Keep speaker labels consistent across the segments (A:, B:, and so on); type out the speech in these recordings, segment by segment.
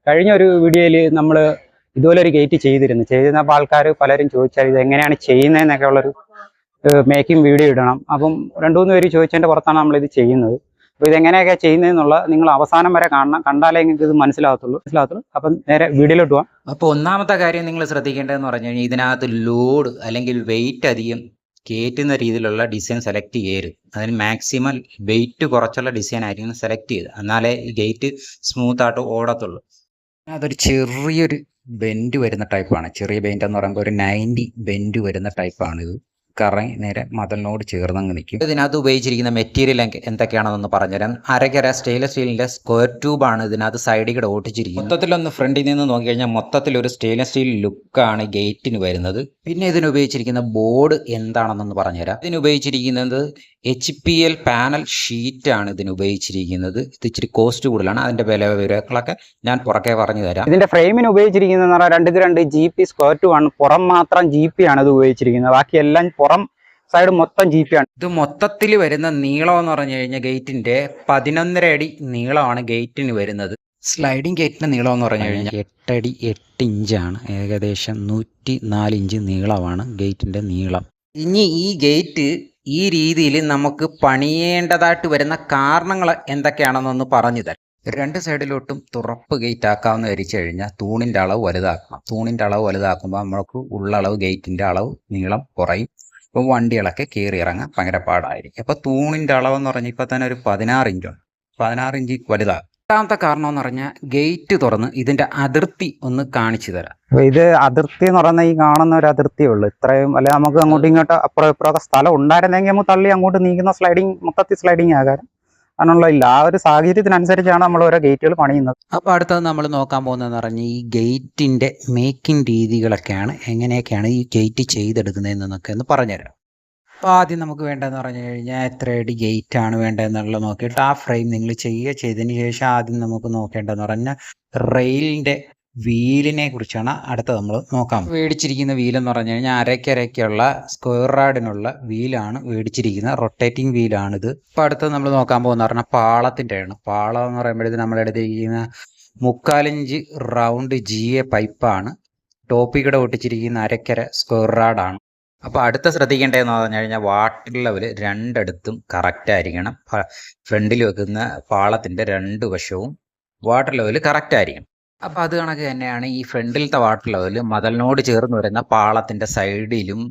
A: കഴിഞ്ഞ ഒരു വീഡിയോയിൽ നമ്മൾ ഇതുപോലെ ഒരു ഗേറ്റ് ചെയ്തിരുന്നപ്പോൾ ആൾക്കാർ പലരും ചോദിച്ചാൽ ഇത് എങ്ങനെയാണ് ചെയ്യുന്നതെന്നൊക്കെ ഉള്ളൊരു മേക്കിംഗ് വീഡിയോ ഇടണം. അപ്പം 2-3 പേര് ചോദിച്ചതിൻ്റെ പുറത്താണ് നമ്മളിത് ചെയ്യുന്നത്. അപ്പോൾ ഇതെങ്ങനെയൊക്കെ ചെയ്യുന്നതെന്നുള്ള നിങ്ങൾ അവസാനം വരെ കാണണം, കണ്ടാലേ നിങ്ങൾക്ക് ഇത് മനസ്സിലാകത്തുള്ളൂ. അപ്പം നേരെ വീഡിയോയിലോട്ട് പോകാം.
B: അപ്പോൾ ഒന്നാമത്തെ കാര്യം നിങ്ങൾ ശ്രദ്ധിക്കേണ്ടതെന്ന് പറഞ്ഞു കഴിഞ്ഞാൽ ഇതിനകത്ത് ലോഡ് അല്ലെങ്കിൽ വെയിറ്റ് അധികം കയറ്റുന്ന രീതിയിലുള്ള ഡിസൈൻ സെലക്ട് ചെയ്യരുത്. അതിന് മാക്സിമം വെയിറ്റ് കുറച്ചുള്ള ഡിസൈൻ ആയിരിക്കും സെലക്ട് ചെയ്ത്, എന്നാലേ ഈ ഗേറ്റ് സ്മൂത്ത് ആയിട്ട് ഓടത്തുള്ളൂ. അതൊരു ചെറിയൊരു ബെൻഡ് വരുന്ന ടൈപ്പാണ്. ചെറിയ ബെൻഡ് എന്ന് പറയുമ്പോൾ ഒരു 90 ബെൻഡ് വരുന്ന ടൈപ്പാണ്. ഇത് കറങ്ങി നേരെ മതിലിനോട് ചേർന്നങ്ങ് നിൽക്കും. ഇതിനകത്ത് ഉപയോഗിച്ചിരിക്കുന്ന മെറ്റീരിയൽ എന്തൊക്കെയാണെന്നൊന്ന് പറഞ്ഞുതരാം. അരക്കര സ്റ്റെയിൻലെസ് സ്റ്റീലിൻ്റെ സ്ക്വയർ ട്യൂബാണ് ഇതിനകത്ത് സൈഡിൽ കൂടെ ഒട്ടിച്ചിരിക്കുന്നത്. മൊത്തത്തിലൊന്ന് ഫ്രണ്ടിൽ നിന്ന് നോക്കിക്കഴിഞ്ഞാൽ മൊത്തത്തിലൊരു സ്റ്റെയിൻലെസ് സ്റ്റീൽ ലുക്കാണ് ഗേറ്റിന് വരുന്നത്. പിന്നെ ഇതിന് ഉപയോഗിച്ചിരിക്കുന്ന ബോർഡ് എന്താണെന്നൊന്ന് പറഞ്ഞുതരാം. ഇതിന് ഉപയോഗിച്ചിരിക്കുന്നത് HPL പാനൽ ഷീറ്റാണ് ഇതിന് ഉപയോഗിച്ചിരിക്കുന്നത്. ഇത് ഇച്ചിരി കോസ്റ്റ് കൂടുതലാണ്. അതിൻ്റെ വില വിവരങ്ങളൊക്കെ ഞാൻ പുറകെ പറഞ്ഞു തരാം.
A: ഇതിൻ്റെ ഫ്രെയിമിന് ഉപയോഗിച്ചിരിക്കുന്നതെന്ന് പറഞ്ഞാൽ 2x2 GP സ്ക്വയർ ട്യൂബ് ആണ്. പുറം മാത്രം GP ആണ് ഇത് ഉപയോഗിച്ചിരിക്കുന്നത്. ബാക്കിയെല്ലാം പുറം സൈഡ് മൊത്തം GP ആണ്.
B: ഇത് മൊത്തത്തിൽ വരുന്ന നീളം എന്ന് പറഞ്ഞു കഴിഞ്ഞാൽ ഗേറ്റിൻ്റെ 11.5 അടി നീളമാണ് ഗേറ്റിന് വരുന്നത്. സ്ലൈഡിങ് ഗേറ്റിൻ്റെ നീളം എന്ന് പറഞ്ഞു കഴിഞ്ഞാൽ 8 അടി 8 ഇഞ്ചാണ്. ഏകദേശം 104 ഇഞ്ച് നീളമാണ് ഗേറ്റിൻ്റെ നീളം. ഇനി ഈ ഗേറ്റ് ഈ രീതിയിൽ നമുക്ക് പണിയേണ്ടതായിട്ട് വരുന്ന കാരണങ്ങൾ എന്തൊക്കെയാണെന്നൊന്ന് പറഞ്ഞു തരാം. 2 സൈഡിലോട്ടും തുറപ്പ് ഗേറ്റ് ആക്കാമെന്ന് ധരിച്ചു കഴിഞ്ഞാൽ തൂണിൻ്റെ അളവ് വലുതാക്കണം. തൂണിൻ്റെ അളവ് വലുതാക്കുമ്പോൾ നമുക്ക് ഉള്ളളവ് ഗേറ്റിൻ്റെ അളവ് നീളം കുറയും. ഇപ്പോൾ വണ്ടികളൊക്കെ കയറി ഇറങ്ങാൻ ഭയങ്കര പാടായിരിക്കും. അപ്പോൾ തൂണിൻ്റെ അളവെന്ന് പറഞ്ഞാൽ ഇപ്പോൾ തന്നെ ഒരു 16 ഇഞ്ചുണ്ട്. 16 ഇഞ്ച് വലുതാകും. രണ്ടാമത്തെ കാരണം എന്ന് പറഞ്ഞാൽ ഗേറ്റ് തുറന്ന് ഇതിൻ്റെ അതിർത്തി ഒന്ന് കാണിച്ചു തരാം.
A: അപ്പോൾ ഇത് അതിർത്തി എന്ന് പറയുന്നത് ഈ കാണുന്ന ഒരു അതിർത്തിയേ ഉള്ളൂ. ഇത്രയും അല്ലെ നമുക്ക് അങ്ങോട്ടും ഇങ്ങോട്ടും അപ്പുറം ഇപ്പുറമൊക്കെ സ്ഥലം ഉണ്ടായിരുന്നെങ്കിൽ നമുക്ക് തള്ളി അങ്ങോട്ട് നീങ്ങുന്ന സ്ലൈഡിങ് മൊത്തത്തിൽ സ്ലൈഡിങ് ആകാരം അതിനുള്ള ഇല്ല. ആ ഒരു സാഹചര്യത്തിനനുസരിച്ചാണ് നമ്മൾ ഓരോ ഗേറ്റുകൾ പണിയുന്നത്.
B: അപ്പോൾ അടുത്തത് നമ്മൾ നോക്കാൻ പോകുന്നതെന്ന് പറഞ്ഞാൽ ഈ ഗേറ്റിൻ്റെ മേക്കിംഗ് രീതികളൊക്കെയാണ്. എങ്ങനെയൊക്കെയാണ് ഈ ഗേറ്റ് ചെയ്തെടുക്കുന്നതെന്നൊക്കെ ഒന്ന് പറഞ്ഞുതരാം. അപ്പോൾ ആദ്യം നമുക്ക് വേണ്ടതെന്ന് പറഞ്ഞു കഴിഞ്ഞാൽ എത്ര അടി ഗേറ്റ് ആണ് വേണ്ടതെന്നുള്ളത് നോക്കിയിട്ട് ആ ഫ്രെയിം നിങ്ങൾ ചെയ്തതിന് ശേഷം ആദ്യം നമുക്ക് നോക്കേണ്ടതെന്ന് പറഞ്ഞാൽ റെയിലിൻ്റെ വീലിനെ കുറിച്ചാണ് അടുത്ത നമ്മൾ നോക്കാം. മേടിച്ചിരിക്കുന്ന വീലെന്ന് പറഞ്ഞു കഴിഞ്ഞാൽ അരയ്ക്കരയ്ക്കുള്ള സ്ക്വയർ റാഡിനുള്ള വീലാണ് മേടിച്ചിരിക്കുന്നത്. റൊട്ടേറ്റിംഗ് വീലാണിത്. ഇപ്പോൾ അടുത്തത് നമ്മൾ നോക്കാൻ പോകുന്ന പറഞ്ഞാൽ പാളത്തിൻ്റെയാണ്. പാളം എന്ന് പറയുമ്പോഴത്തേക്ക് നമ്മളെടുത്തിരിക്കുന്ന 3/4 ഇഞ്ച് റൗണ്ട് GA പൈപ്പാണ്. ടോപ്പിൽ കൂടെ ഒട്ടിച്ചിരിക്കുന്ന അരയ്ക്കര സ്ക്വയർ റാഡാണ്. അപ്പോൾ അടുത്ത ശ്രദ്ധിക്കേണ്ടതെന്ന് പറഞ്ഞു കഴിഞ്ഞാൽ വാട്ടർ ലെവൽ രണ്ടിടത്തും കറക്റ്റ് ആയിരിക്കണം. ഫ്രണ്ടിൽ വെക്കുന്ന പാളത്തിൻ്റെ 2 വശവും വാട്ടർ ലെവൽ കറക്റ്റ് ആയിരിക്കണം. അപ്പോൾ അത് കണക്ക് തന്നെയാണ് ഈ ഫ്രണ്ടിലത്തെ വാട്ടർ ലെവൽ മതിലിനോട് ചേർന്ന് വരുന്ന പാളത്തിൻ്റെ സൈഡിലും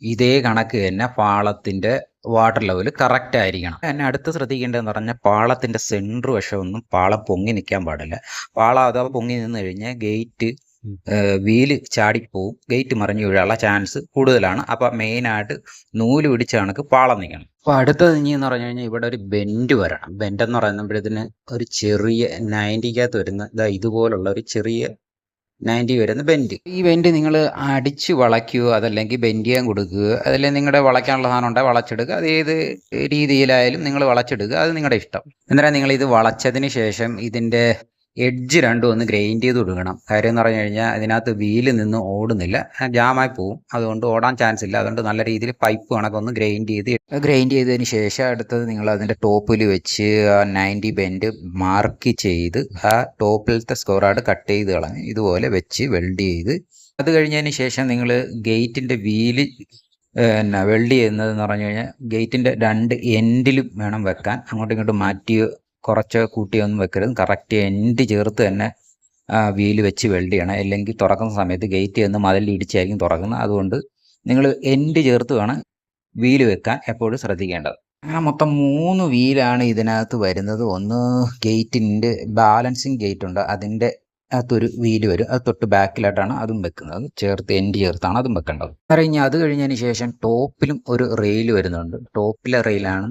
B: ഇതേ കണക്ക് തന്നെ പാളത്തിൻ്റെ വാട്ടർ ലെവൽ കറക്റ്റ് ആയിരിക്കണം. എന്നെ അടുത്ത് ശ്രദ്ധിക്കേണ്ടതെന്ന് പറഞ്ഞാൽ പാളത്തിൻ്റെ സെൻറ്റർ വശമൊന്നും പാളം പൊങ്ങി നിൽക്കാൻ പാടില്ല. പാളം അഥവാ പൊങ്ങി നിന്ന് കഴിഞ്ഞാൽ ഗേറ്റ് വീല് ചാടിപ്പോവും. ഗേറ്റ് മറിഞ്ഞു വീഴാനുള്ള ചാൻസ് കൂടുതലാണ്. അപ്പോൾ മെയിനായിട്ട് നൂല് പിടിച്ച കണക്ക് പാളം നിൽക്കണം. അപ്പോൾ അടുത്തത് ഇനിയെന്ന് പറഞ്ഞു കഴിഞ്ഞാൽ ഇവിടെ ഒരു ബെൻഡ് വരണം. ബെൻഡ് എന്ന് പറയുമ്പോഴത്തേന് ഒരു ചെറിയ 90ക്കകത്ത് വരുന്ന ഇതുപോലുള്ള ഒരു ചെറിയ 90 വരുന്ന ബെൻഡ്. ഈ ബെൻഡ് നിങ്ങൾ അടിച്ച് വളയ്ക്കുകയോ അതല്ലെങ്കിൽ ബെൻഡ് ചെയ്യാൻ കൊടുക്കുക, അതല്ലെങ്കിൽ നിങ്ങളുടെ വളയ്ക്കാനുള്ള സാധനം ഉണ്ടെങ്കിൽ വളച്ചെടുക്കുക. അത് ഏത് രീതിയിലായാലും നിങ്ങൾ വളച്ചെടുക്കുക, അത് നിങ്ങളുടെ ഇഷ്ടം. എന്നാലും നിങ്ങൾ ഇത് വളച്ചതിന് ശേഷം ഇതിൻ്റെ എഡ്ജ് രണ്ടും ഒന്ന് ഗ്രൈൻഡ് ചെയ്ത് കൊടുക്കണം. കാര്യം എന്ന് പറഞ്ഞു കഴിഞ്ഞാൽ അതിനകത്ത് വീല് നിന്ന് ഓടുന്നില്ല, ജാമായി പോവും. അതുകൊണ്ട് ഓടാൻ ചാൻസ് ഇല്ല. അതുകൊണ്ട് നല്ല രീതിയിൽ പൈപ്പ് കണക്കൊന്ന് ഗ്രൈൻഡ് ചെയ്തതിന് ശേഷം അടുത്തത് നിങ്ങൾ അതിൻ്റെ ടോപ്പിൽ വെച്ച് 90 ബെൻഡ് മാർക്ക് ചെയ്ത് ആ ടോപ്പിലത്തെ സ്ക്വയർ റാഡ് കട്ട് ചെയ്ത് കളഞ്ഞ് ഇതുപോലെ വെച്ച് വെൽഡ് ചെയ്ത് അത് കഴിഞ്ഞതിന് ശേഷം നിങ്ങൾ ഗേറ്റിൻ്റെ വീല് വെൽഡ് ചെയ്യുന്നതെന്ന് പറഞ്ഞു കഴിഞ്ഞാൽ ഗേറ്റിൻ്റെ 2 എൻഡിലും വേണം വെക്കാൻ. അങ്ങോട്ടും ഇങ്ങോട്ടും മാറ്റി കുറച്ച് കൂട്ടിയൊന്നും വെക്കരുത്. കറക്റ്റ് എൻഡ് ചേർത്ത് തന്നെ വീല് വെച്ച് വെൽഡ് ചെയ്യണം. അല്ലെങ്കിൽ തുറക്കുന്ന സമയത്ത് ഗേറ്റ് ചെന്ന് മതിൽ ഇടിച്ചായിരിക്കും തുറക്കുന്നത്. അതുകൊണ്ട് നിങ്ങൾ എൻഡ് ചേർത്ത് വേണം വീല് വെക്കാൻ എപ്പോഴും ശ്രദ്ധിക്കേണ്ടത്. അങ്ങനെ മൊത്തം 3 വീലാണ് ഇതിനകത്ത് വരുന്നത്. ഒന്ന് ഗേറ്റിൻ്റെ ബാലൻസിങ് ഗേറ്റ് ഉണ്ട്, അതിൻ്റെ അകത്തൊരു വീല് വരും. അത് തൊട്ട് ബാക്കിലായിട്ടാണ് അതും വെക്കുന്നത്. ചേർത്ത് എൻഡ് ചേർത്താണ് അതും വെക്കേണ്ടത്. അത് കഴിഞ്ഞതിന് ശേഷം ടോപ്പിലും ഒരു റെയിൽ വരുന്നുണ്ട്. ടോപ്പിലെ റെയിലാണ്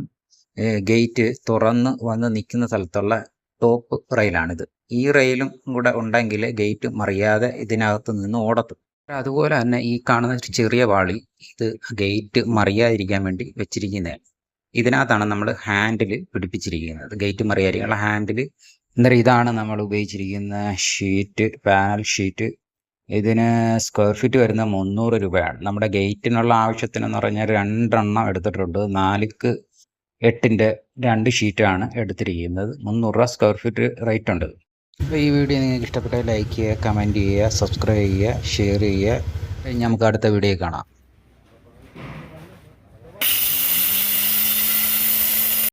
B: ഗേറ്റ് തുറന്ന് വന്ന് നിൽക്കുന്ന സ്ഥലത്തുള്ള ടോപ്പ് റെയിലാണിത്. ഈ റെയിലും കൂടെ ഉണ്ടെങ്കിൽ ഗേറ്റ് മറിയാതെ ഇതിനകത്ത് നിന്ന് ഓടത്തും. അതുപോലെ തന്നെ ഈ കാണുന്ന ചെറിയ വാളി ഇത് ഗേറ്റ് മറിയാതിരിക്കാൻ വേണ്ടി വെച്ചിരിക്കുന്നതാണ്. ഇതിനകത്താണ് നമ്മൾ ഹാൻഡിൽ പിടിപ്പിച്ചിരിക്കുന്നത്. ഗേറ്റ് മറിയാതിരിക്കാനുള്ള ഹാൻഡിൽ. അന്നേരം ഇതാണ് നമ്മൾ ഉപയോഗിച്ചിരിക്കുന്ന ഷീറ്റ്, പാനൽ ഷീറ്റ്. ഇതിന് സ്ക്വയർ ഫീറ്റ് വരുന്ന 300 രൂപയാണ്. നമ്മുടെ ഗേറ്റിനുള്ള ആവശ്യത്തിനെന്ന് പറഞ്ഞാൽ 2 എണ്ണം എടുത്തിട്ടുണ്ട്. 4x8 2 ഷീറ്റാണ് എടുത്തിരിക്കുന്നത്. 300 രൂപ സ്ക്വയർ ഫീറ്റ് റേറ്റ് ഉണ്ട്. അപ്പോൾ ഈ വീഡിയോ നിങ്ങൾക്ക് ഇഷ്ടപ്പെട്ടാൽ ലൈക്ക് ചെയ്യുക, കമൻറ്റ് ചെയ്യുക, സബ്സ്ക്രൈബ് ചെയ്യുക, ഷെയർ ചെയ്യുക. നമുക്ക് അടുത്ത വീഡിയോ കാണാം.